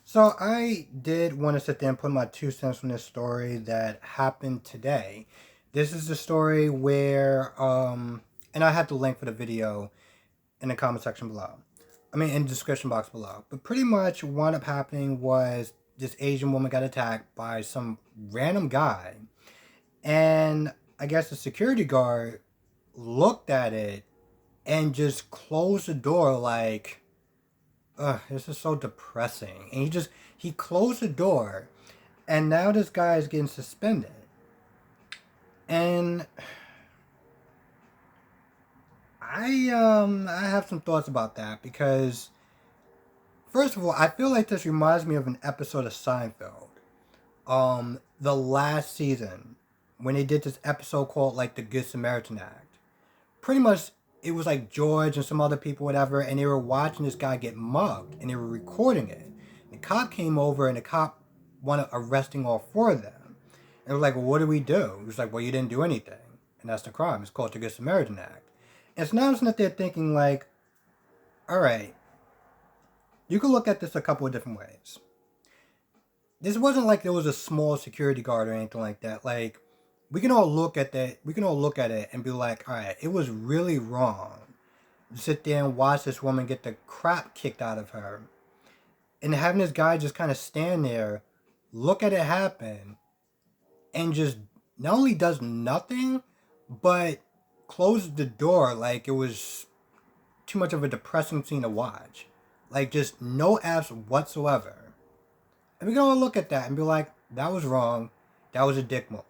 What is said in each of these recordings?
So I did want to sit there and put my 2 cents on this story that happened today. This is the story where, and I have the link for the video in the comment section below. I mean, in the description box below. But pretty much what wound up happening was this Asian woman got attacked by some random guy. And I guess the security guard looked at it and just closed the door like, ugh, this is so depressing. And he closed the door, and now this guy is getting suspended. And I have some thoughts about that because first of all, I feel like this reminds me of an episode of Seinfeld. The last season when they did this episode called like the Good Samaritan Act. Pretty much it was like George and some other people, whatever, and they were watching this guy get mugged and they were recording it. The cop came over and the cop wanted arresting all four of them. And they were like, well, what do we do? He was like, well, you didn't do anything. And that's the crime. It's called the Good Samaritan Act. And so now I'm sitting there thinking like, all right, you could look at this a couple of different ways. This wasn't like there was a small security guard or anything like that. Like, we can all look at that. We can all look at it and be like, all right, it was really wrong to sit there and watch this woman get the crap kicked out of her, and having this guy just kind of stand there, look at it happen, and just not only does nothing, but closes the door like it was too much of a depressing scene to watch. Like, just no apps whatsoever. And we can all look at that and be like, that was wrong. That was a dick move.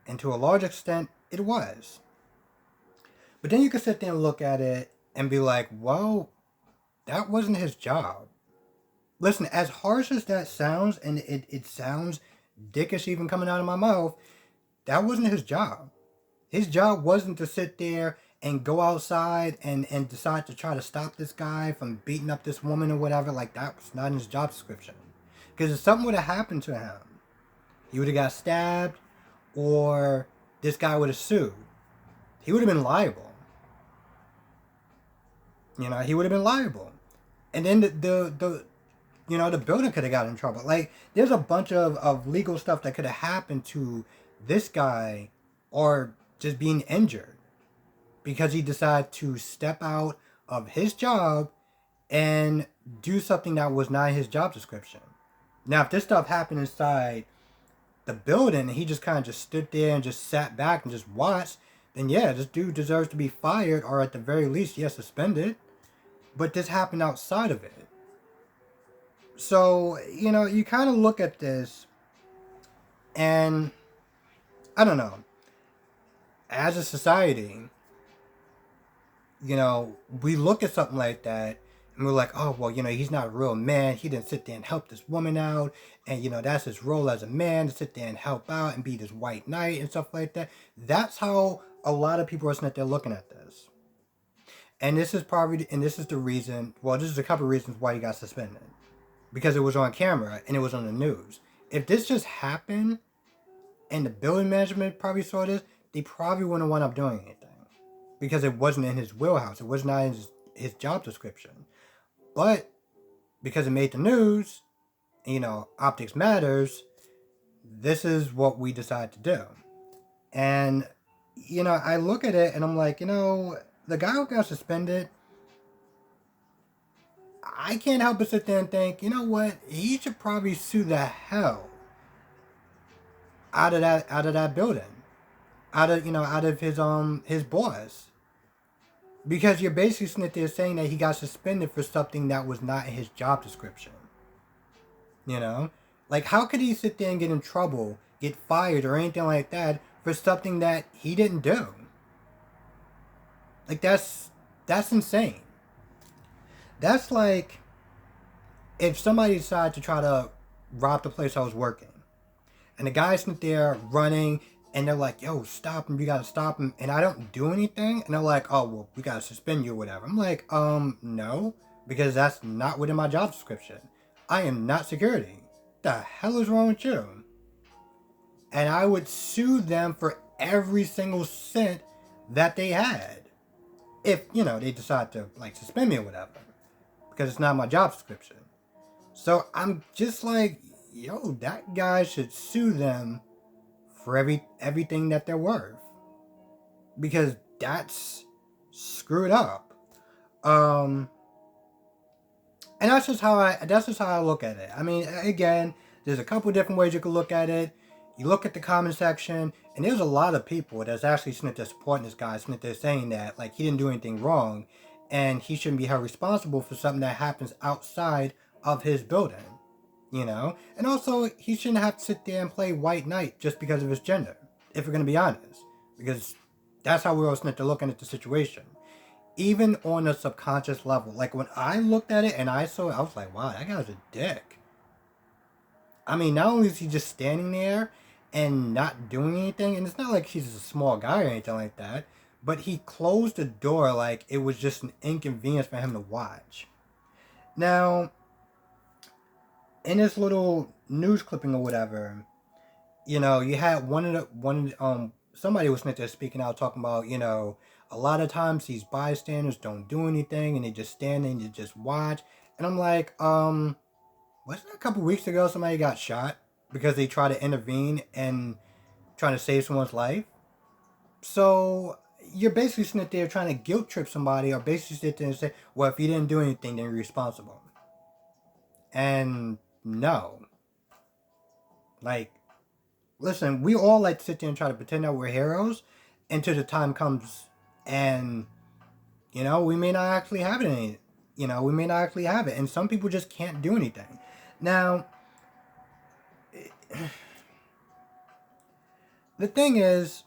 And to a large extent, it was. But then you can sit there and look at it and be like, well, that wasn't his job. Listen, as harsh as that sounds, and it sounds dickish even coming out of my mouth, that wasn't his job. His job wasn't to sit there and go outside and decide to try to stop this guy from beating up this woman or whatever. Like, that was not in his job description. Because if something would have happened to him, he would have got stabbed, or this guy would have sued. He would have been liable. He would have been liable. And then the building could have got in trouble. Like, there's a bunch of legal stuff that could have happened to this guy, or just being injured, because he decided to step out of his job and do something that was not his job description. Now, if this stuff happened inside the building and he just kind of just stood there and just sat back and just watched, then yeah, this dude deserves to be fired, or at the very least, yeah, suspended. But this happened outside of it. So, you kind of look at this and, I don't know, as a society, we look at something like that and we're like, oh, well, he's not a real man. He didn't sit there and help this woman out. And, that's his role as a man, to sit there and help out and be this white knight and stuff like that. That's how a lot of people are sitting there looking at this. And this is the reason, well, this is a couple of reasons why he got suspended. Because it was on camera and it was on the news. If this just happened and the building management probably saw this, they probably wouldn't wind up doing anything. Because it wasn't in his wheelhouse. It was not in his job description. But because it made the news, optics matters, this is what we decided to do. And, I look at it and I'm like, the guy who got suspended, I can't help but sit there and think, you know what? He should probably sue the hell out of that building. Out of his boss. Because you're basically sitting there saying that he got suspended for something that was not in his job description. Like, how could he sit there and get in trouble, get fired, or anything like that for something that he didn't do? Like, that's insane. That's like if somebody decided to try to rob the place I was working, and the guy's sitting there running, and they're like, yo, stop him, you gotta stop him, and I don't do anything, and they're like, oh, well, we gotta suspend you or whatever. I'm like, no, because that's not within my job description. I am not security. The hell is wrong with you? And I would sue them for every single cent that they had. If, they decide to, like, suspend me or whatever. because it's not my job description. So I'm just like, yo, that guy should sue them for everything that they're worth, because that's screwed up. And that's just how I look at it. I mean, again, there's a couple different ways you could look at it. You look at the comment section, and there's a lot of people that's actually sitting there supporting this guy, sitting there saying that like he didn't do anything wrong, and he shouldn't be held responsible for something that happens outside of his building. You know, and also he shouldn't have to sit there and play white knight just because of his gender. If we're gonna be honest, because that's how we're all sitting there looking at the situation. Even on a subconscious level, like when I looked at it and I saw it, I was like, wow, that guy's a dick. I mean, not only is he just standing there and not doing anything, and it's not like he's a small guy or anything like that, but he closed the door like it was just an inconvenience for him to watch. Now, in this little news clipping or whatever, you know, you had somebody was there speaking out, talking about, you know, a lot of times these bystanders don't do anything and they just stand there and they just watch. And I'm like, wasn't it a couple weeks ago somebody got shot because they tried to intervene and trying to save someone's life? So you're basically sitting there trying to guilt trip somebody, or basically sit there and say, well, if you didn't do anything, then you're responsible. And no. Like, listen, we all like to sit there and try to pretend that we're heroes until the time comes and, you know, we may not actually have it. We may not actually have it. And some people just can't do anything. Now, the thing is,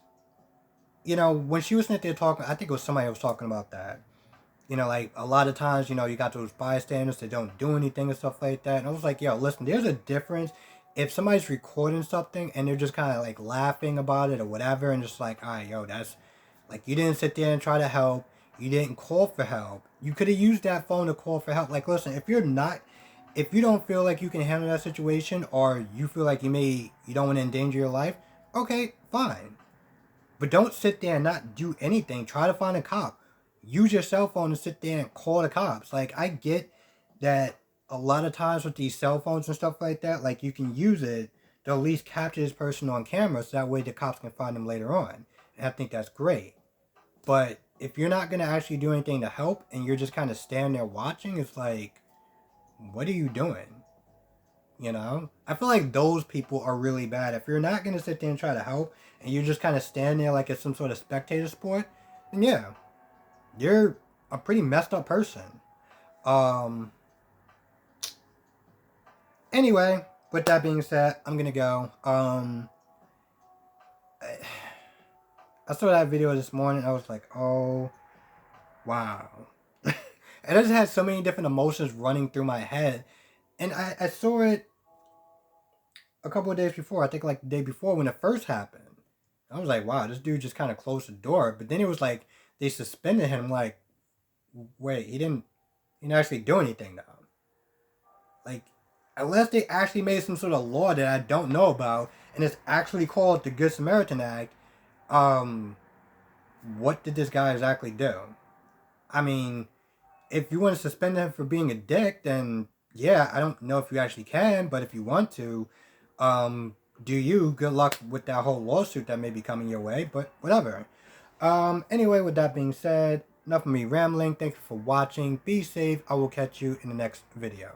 you know, when she was sitting there talking, I think it was somebody who was talking about that. You know, like, a lot of times, you know, you got those bystanders that don't do anything and stuff like that. And I was like, yo, listen, there's a difference. If somebody's recording something and they're just kind of, like, laughing about it or whatever, and just like, all right, yo, that's, like, you didn't sit there and try to help. You didn't call for help. You could have used that phone to call for help. Like, listen, if you don't feel like you can handle that situation, or you feel like you don't want to endanger your life, okay, fine. But don't sit there and not do anything. Try to find a cop. Use your cell phone to sit there and call the cops. Like, I get that a lot of times with these cell phones and stuff like that, like, you can use it to at least capture this person on camera so that way the cops can find them later on. And I think that's great. But if you're not going to actually do anything to help and you're just kind of standing there watching, it's like, what are you doing? You know? I feel like those people are really bad. If you're not going to sit there and try to help and you're just kind of standing there like it's some sort of spectator sport, then yeah, you're a pretty messed up person. Anyway, with that being said, I'm gonna go. I saw that video this morning. I was like, oh, wow. And I just had so many different emotions running through my head. And I saw it a couple of days before. I think like the day before when it first happened. I was like, wow, this dude just kind of closed the door. But then it was like, they suspended him. Like, wait, he didn't actually do anything though. Like, unless they actually made some sort of law that I don't know about, and it's actually called the Good Samaritan Act, what did this guy exactly do? I mean, if you want to suspend him for being a dick, then yeah, I don't know if you actually can, but if you want to, good luck with that whole lawsuit that may be coming your way, but whatever. Anyway, with that being said, enough of me rambling. Thank you for watching. Be safe. I will catch you in the next video.